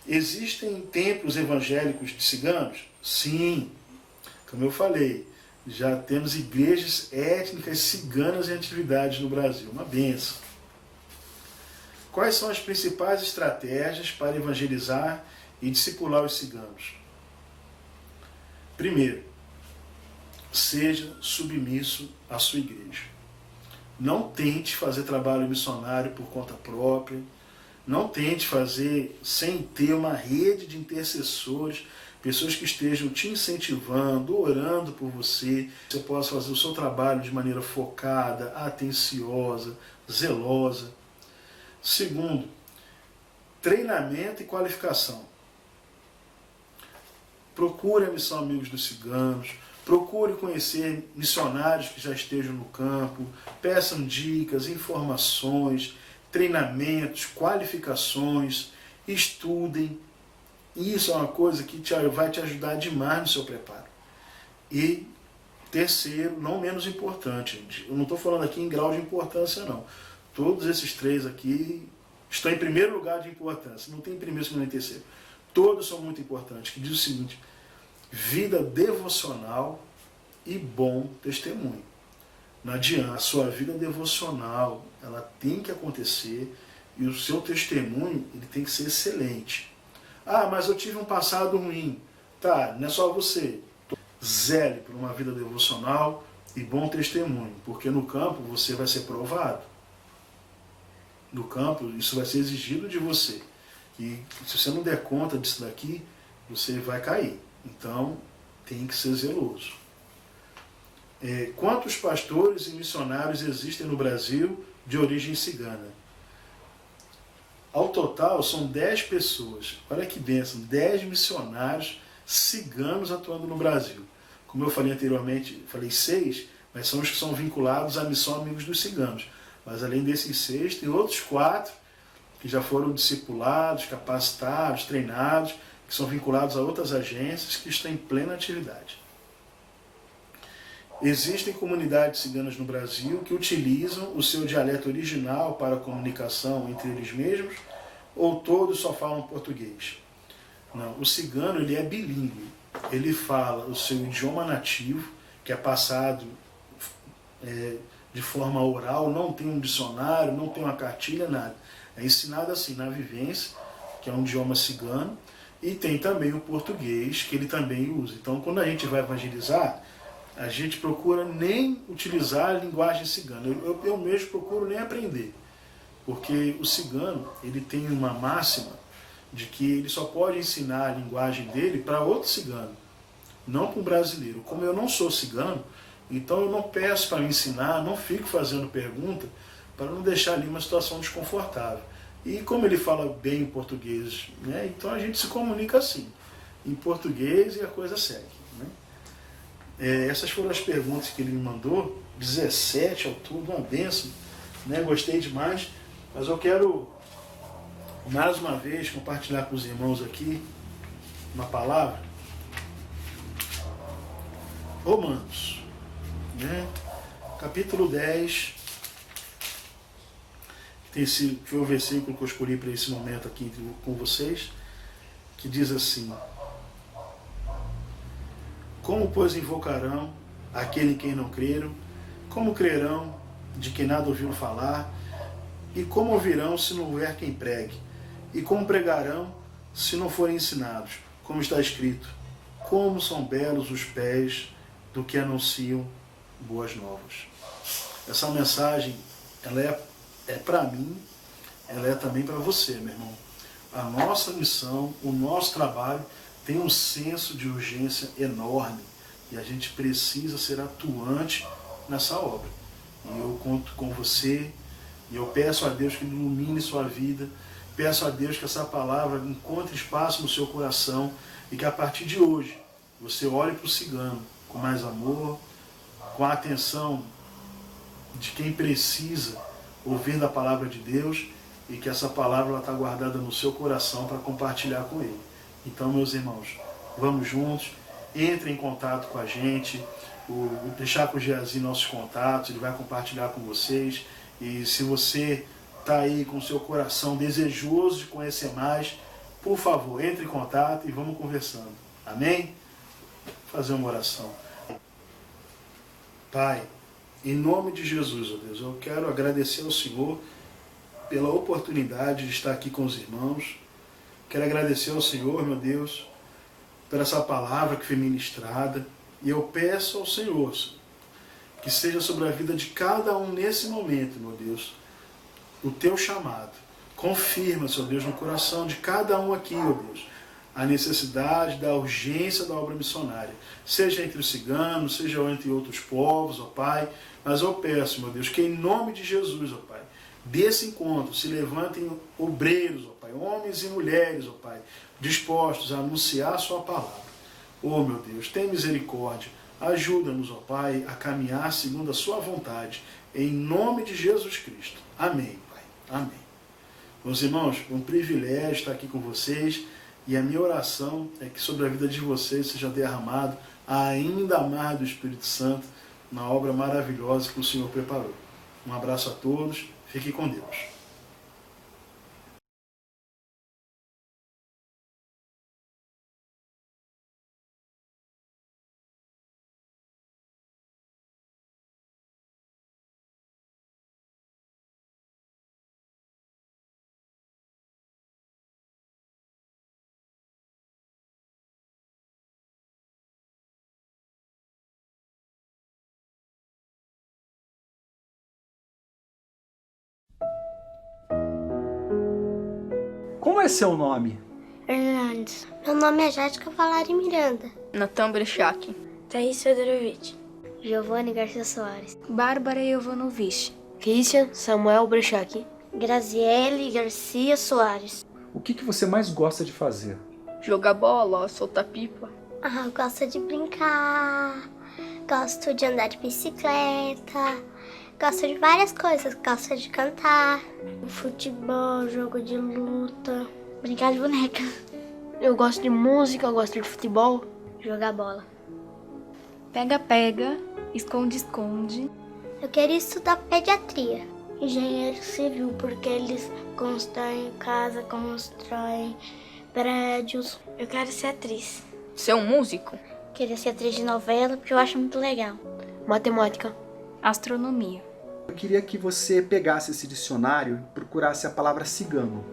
Existem templos evangélicos de ciganos? Sim, como eu falei, já temos igrejas étnicas ciganas em atividade no Brasil, uma benção. Quais são as principais estratégias para evangelizar e discipular os ciganos? Primeiro, seja submisso à sua igreja. Não tente fazer trabalho missionário por conta própria. Não tente fazer sem ter uma rede de intercessores, pessoas que estejam te incentivando, orando por você. Você possa fazer o seu trabalho de maneira focada, atenciosa, zelosa. Segundo, treinamento e qualificação. Procure a Missão Amigos dos Ciganos, procure conhecer missionários que já estejam no campo, peçam dicas, informações, treinamentos, qualificações, estudem. Isso é uma coisa que vai te ajudar demais no seu preparo. E Terceiro, não menos importante, gente. Eu não estou falando aqui em grau de importância, não. Todos esses três aqui estão em primeiro lugar de importância. Não tem primeiro, segundo e terceiro. Todos são muito importantes. Que diz o seguinte: vida devocional e bom testemunho. Não adianta. A sua vida devocional, ela tem que acontecer e o seu testemunho, ele tem que ser excelente. Ah, mas eu tive um passado ruim. Tá, não é só você. Zele por uma vida devocional e bom testemunho, porque no campo você vai ser provado. No campo isso vai ser exigido de você. E se você não der conta disso daqui, você vai cair. Então tem que ser zeloso. Quantos pastores e missionários existem no Brasil de origem cigana? Ao total são 10 pessoas. Olha que bênção, 10 missionários ciganos atuando no Brasil. Como eu falei anteriormente, falei 6, mas são os que são vinculados à missão Amigos dos Ciganos. Mas além desses 6, tem outros 4 que já foram discipulados, capacitados, treinados, que são vinculados a outras agências que estão em plena atividade. Existem comunidades ciganas no Brasil que utilizam o seu dialeto original para a comunicação entre eles mesmos, ou todos só falam português? Não, o cigano ele é bilíngue. Ele fala o seu idioma nativo, que é passado de forma oral, não tem um dicionário, não tem uma cartilha, nada. É ensinado assim, na vivência, que é um idioma cigano, e tem também o português, que ele também usa. Então, quando a gente vai evangelizar, a gente procura nem utilizar a linguagem cigana. Eu mesmo procuro nem aprender, porque o cigano ele tem uma máxima de que ele só pode ensinar a linguagem dele para outro cigano, não para um brasileiro. Como eu não sou cigano, então eu não peço para me ensinar, não fico fazendo pergunta para não deixar ali uma situação desconfortável. E como ele fala bem o português, né, então a gente se comunica assim, em português, e a coisa segue. Né? Essas foram as perguntas que ele me mandou, 17 ao todo, uma bênção, né, gostei demais, mas eu quero mais uma vez compartilhar com os irmãos aqui uma palavra. Romanos, né? Capítulo 10, que foi o versículo que eu escolhi para esse momento aqui com vocês, que diz assim: como, pois, invocarão aquele em quem não creram? Como crerão de quem nada ouviram falar? E como ouvirão se não houver quem pregue? E como pregarão se não forem ensinados? Como está escrito: como são belos os pés do que anunciam boas novas. Essa mensagem, ela é para mim, ela é também para você, meu irmão. A nossa missão, o nosso trabalho tem um senso de urgência enorme e a gente precisa ser atuante nessa obra. E eu conto com você e eu peço a Deus que ilumine sua vida, peço a Deus que essa palavra encontre espaço no seu coração e que a partir de hoje você olhe para o cigano com mais amor, com a atenção de quem precisa ouvir da palavra de Deus e que essa palavra está guardada no seu coração para compartilhar com ele. Então, meus irmãos, vamos juntos, entre em contato com a gente, vou deixar com o Geazi nossos contatos, ele vai compartilhar com vocês. E se você está aí com o seu coração desejoso de conhecer mais, por favor, entre em contato e vamos conversando. Amém? Vou fazer uma oração. Pai, em nome de Jesus, ó Deus, eu quero agradecer ao Senhor pela oportunidade de estar aqui com os irmãos. Quero agradecer ao Senhor, meu Deus, por essa palavra que foi ministrada. E eu peço ao Senhor que seja sobre a vida de cada um nesse momento, meu Deus, o teu chamado. Confirma, Senhor Deus, no coração de cada um aqui, ó Deus, a necessidade da urgência da obra missionária, seja entre os ciganos, seja entre outros povos, ó Pai, mas eu peço, meu Deus, que em nome de Jesus, ó Pai, desse encontro se levantem obreiros, ó Pai, homens e mulheres, ó Pai, dispostos a anunciar a sua palavra. Oh, meu Deus, tem misericórdia, ajuda-nos, ó Pai, a caminhar segundo a sua vontade, em nome de Jesus Cristo. Amém, Pai. Amém. Meus irmãos, é um privilégio estar aqui com vocês. E a minha oração é que sobre a vida de vocês seja derramado ainda mais do Espírito Santo na obra maravilhosa que o Senhor preparou. Um abraço a todos, fiquem com Deus. Como é seu nome? Hernandes. Meu nome é Jéssica Valari Miranda. Natan Brechak. Thaís Fedorovitch. Giovanni Garcia Soares. Bárbara Jovanovic. Christian Samuel Brechak. Graziele Garcia Soares. O que você mais gosta de fazer? Jogar bola, soltar pipa. Eu gosto de brincar. Gosto de andar de bicicleta. Gosto de várias coisas. Gosto de cantar. Futebol, jogo de luta. Brincar de boneca. Eu gosto de música, eu gosto de futebol. Jogar bola. Pega-pega, esconde-esconde. Eu queria estudar pediatria. Engenheiro civil, porque eles constroem casa, constroem prédios. Eu quero ser atriz. Ser um músico? Queria ser atriz de novela, porque eu acho muito legal. Matemática. Astronomia. Eu queria que você pegasse esse dicionário e procurasse a palavra cigano.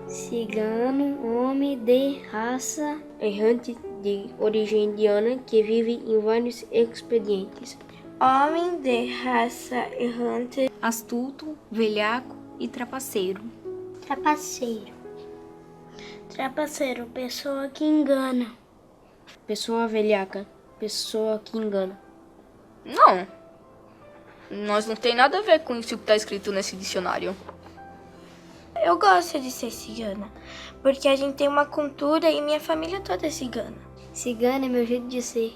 Cigano, homem de raça errante de origem indiana que vive em vários expedientes. Homem de raça errante. Astuto, velhaco e trapaceiro. Trapaceiro. Trapaceiro, pessoa que engana. Pessoa velhaca. Pessoa que engana. Não. Nós não tem nada a ver com isso que está escrito nesse dicionário. Eu gosto de ser cigana, porque a gente tem uma cultura e minha família toda é cigana. Cigana é meu jeito de ser.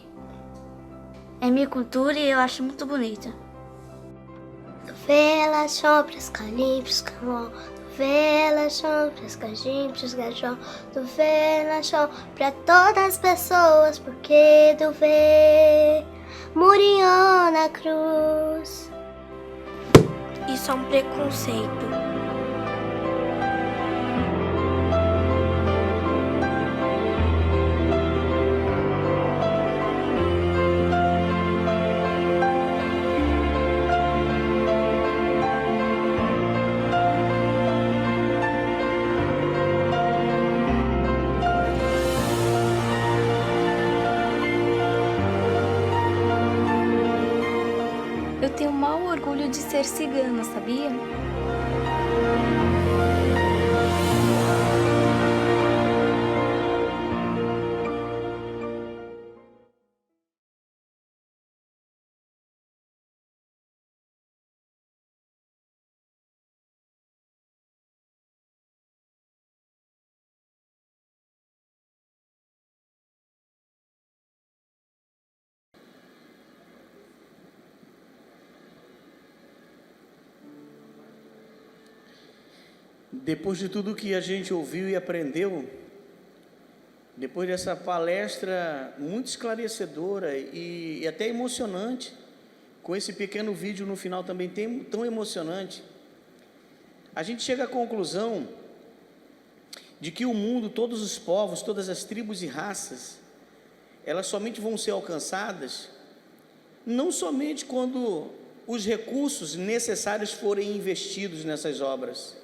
É minha cultura e eu acho muito bonita. Velas, sombras, calimpos, camão. Velas, sombras, calimpos, gajão. Tu velas, sombra pra todas as pessoas, porque tu vê Murinhão na cruz. Isso é um preconceito. Eu tenho mau orgulho de ser cigana, sabia? Depois de tudo que a gente ouviu e aprendeu, depois dessa palestra muito esclarecedora e até emocionante, com esse pequeno vídeo no final também tão emocionante, a gente chega à conclusão de que o mundo, todos os povos, todas as tribos e raças, elas somente vão ser alcançadas, não somente quando os recursos necessários forem investidos nessas obras,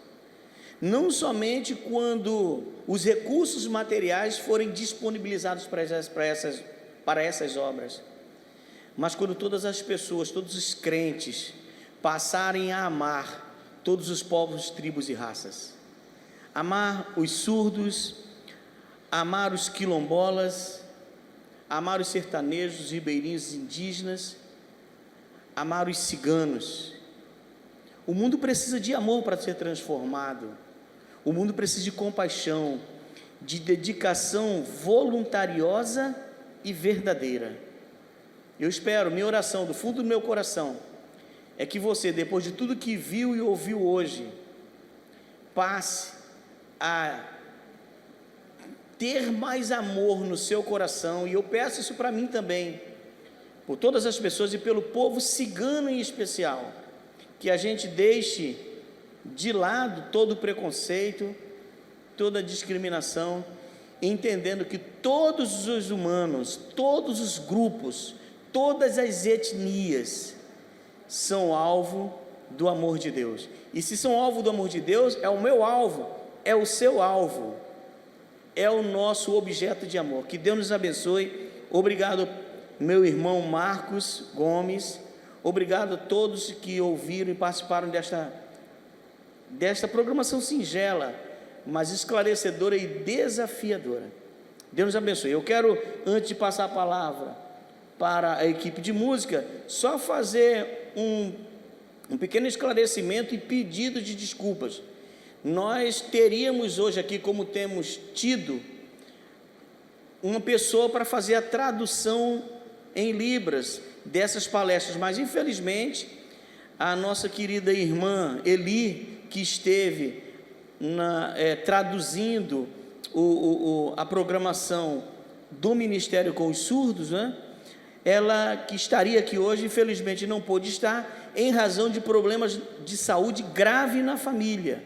não somente quando os recursos materiais forem disponibilizados para essas obras, mas quando todas as pessoas, todos os crentes, passarem a amar todos os povos, tribos e raças, amar os surdos, amar os quilombolas, amar os sertanejos, os ribeirinhos indígenas, amar os ciganos. O mundo precisa de amor para ser transformado. O mundo precisa de compaixão, de dedicação voluntariosa e verdadeira. Eu espero, minha oração do fundo do meu coração é que você, depois de tudo que viu e ouviu hoje, passe a ter mais amor no seu coração, e eu peço isso para mim também, por todas as pessoas e pelo povo cigano em especial, que a gente deixe de lado todo o preconceito, toda a discriminação, entendendo que todos os humanos, todos os grupos, todas as etnias são alvo do amor de Deus. E se são alvo do amor de Deus, é o meu alvo, é o seu alvo, é o nosso objeto de amor. Que Deus nos abençoe. Obrigado, meu irmão Marcos Gomes. Obrigado a todos que ouviram e participaram desta programação singela, mas esclarecedora e desafiadora. Deus nos abençoe. Eu quero, antes de passar a palavra para a equipe de música, só fazer um pequeno esclarecimento e pedido de desculpas. Nós teríamos hoje aqui, como temos tido, uma pessoa para fazer a tradução em Libras dessas palestras, mas infelizmente a nossa querida irmã Eli, que esteve traduzindo a programação do Ministério com os Surdos, né? Ela que estaria aqui hoje, infelizmente não pôde estar, em razão de problemas de saúde grave na família,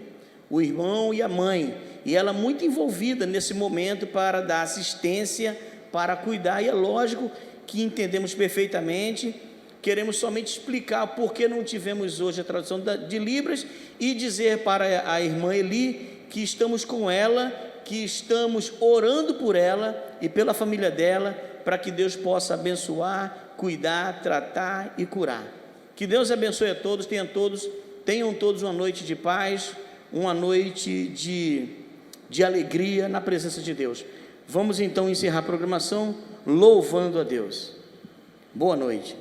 o irmão e a mãe, e ela muito envolvida nesse momento para dar assistência, para cuidar, e é lógico que entendemos perfeitamente. Queremos somente explicar por que não tivemos hoje a tradução de Libras e dizer para a irmã Eli que estamos com ela, que estamos orando por ela e pela família dela, para que Deus possa abençoar, cuidar, tratar e curar. Que Deus abençoe a todos, tenham todos uma noite de paz, uma noite de alegria na presença de Deus. Vamos então encerrar a programação louvando a Deus. Boa noite.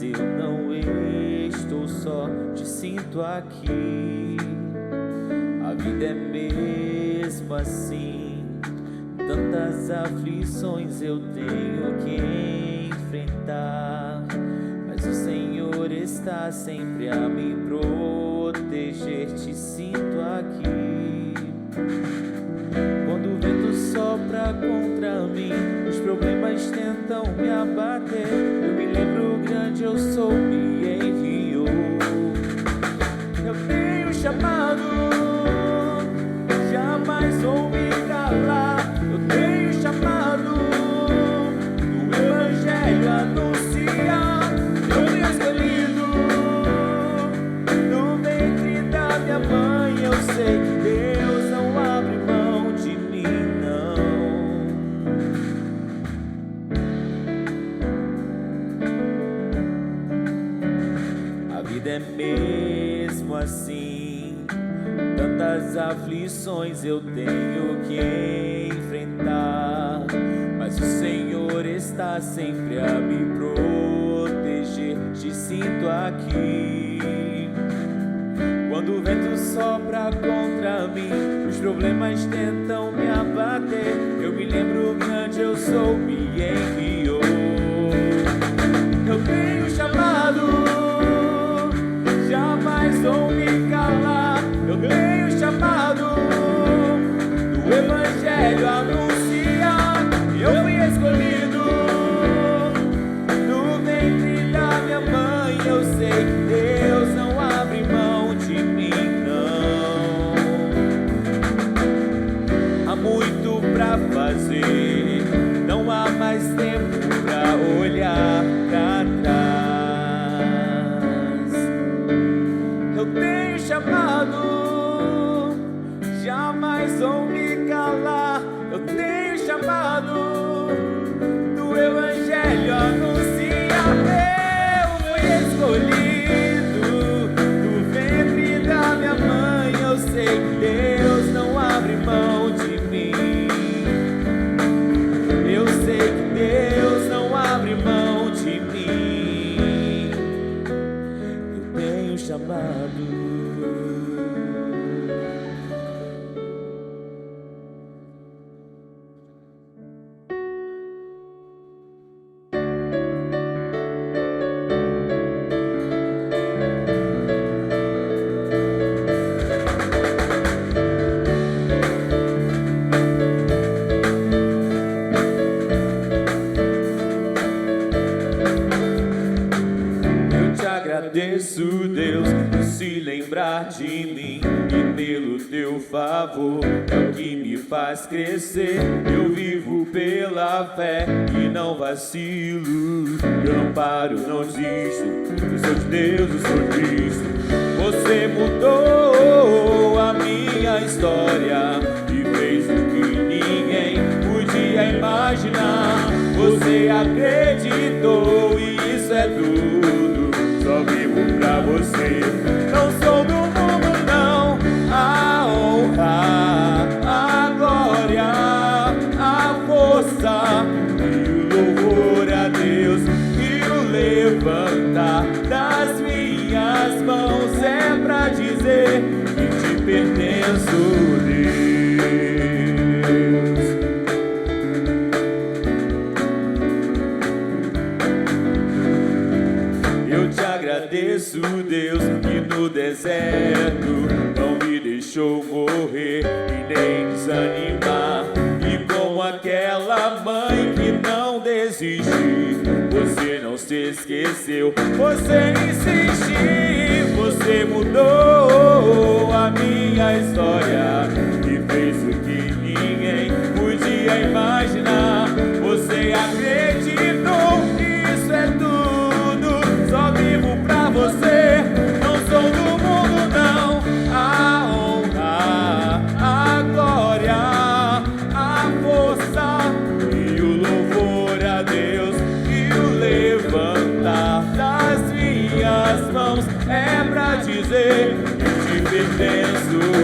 Eu não estou só, te sinto aqui. A vida é mesmo assim, tantas aflições eu tenho que enfrentar, mas o Senhor está sempre a me proteger, te sinto aqui. Quando o vento sopra contra mim, os problemas tentam me abater, eu me lembro grande, eu sou, me enviou. Eu tenho chamado, jamais vou me calar. Eu tenho chamado, do Evangelho anunciar. Eu fui escolhido no ventre da minha mãe. Eu sei que Deus não abre mão de mim, não. A vida é mesmo assim, tantas aflições eu tenho que enfrentar, mas o Senhor está sempre a me proteger, te sinto aqui. Quando o vento sopra contra mim, os problemas tentam me abater, eu me lembro grande, eu sou, me enviou. Eu tenho chamado, jamais vou me calar. Eu tenho chamado, do Evangelho anunciar. Eu fui escolhido no ventre da minha mãe. Eu sei que Deus não abre mão de mim, não. Há muito pra fazer, não há mais tempo pra olhar pra trás. meu chamado. Agradeço, Deus, por se lembrar de mim e pelo teu favor é o que me faz crescer. Eu vivo pela fé e não vacilo. Eu não paro, não desisto. Eu sou de Deus, eu sou Cristo. Você mudou a minha história e fez o que ninguém podia imaginar. Você acreditou e isso é tudo. Só vivo pra você. Não sou do mundo, não. A honra, a glória, a força e o louvor a Deus e o levantar das minhas mãos é pra dizer que te pertenço, Deus. Agradeço, Deus, que no deserto não me deixou morrer e nem desanimar. E como aquela mãe que não desiste, você não se esqueceu, você insistiu. Você mudou a minha história e fez o que ninguém podia imaginar. Você acreditou, isso é tudo. Só vivo pra você, não sou do mundo, não. A honra, a glória, a força e o louvor a Deus e o levantar das minhas mãos é pra dizer que te pertenço.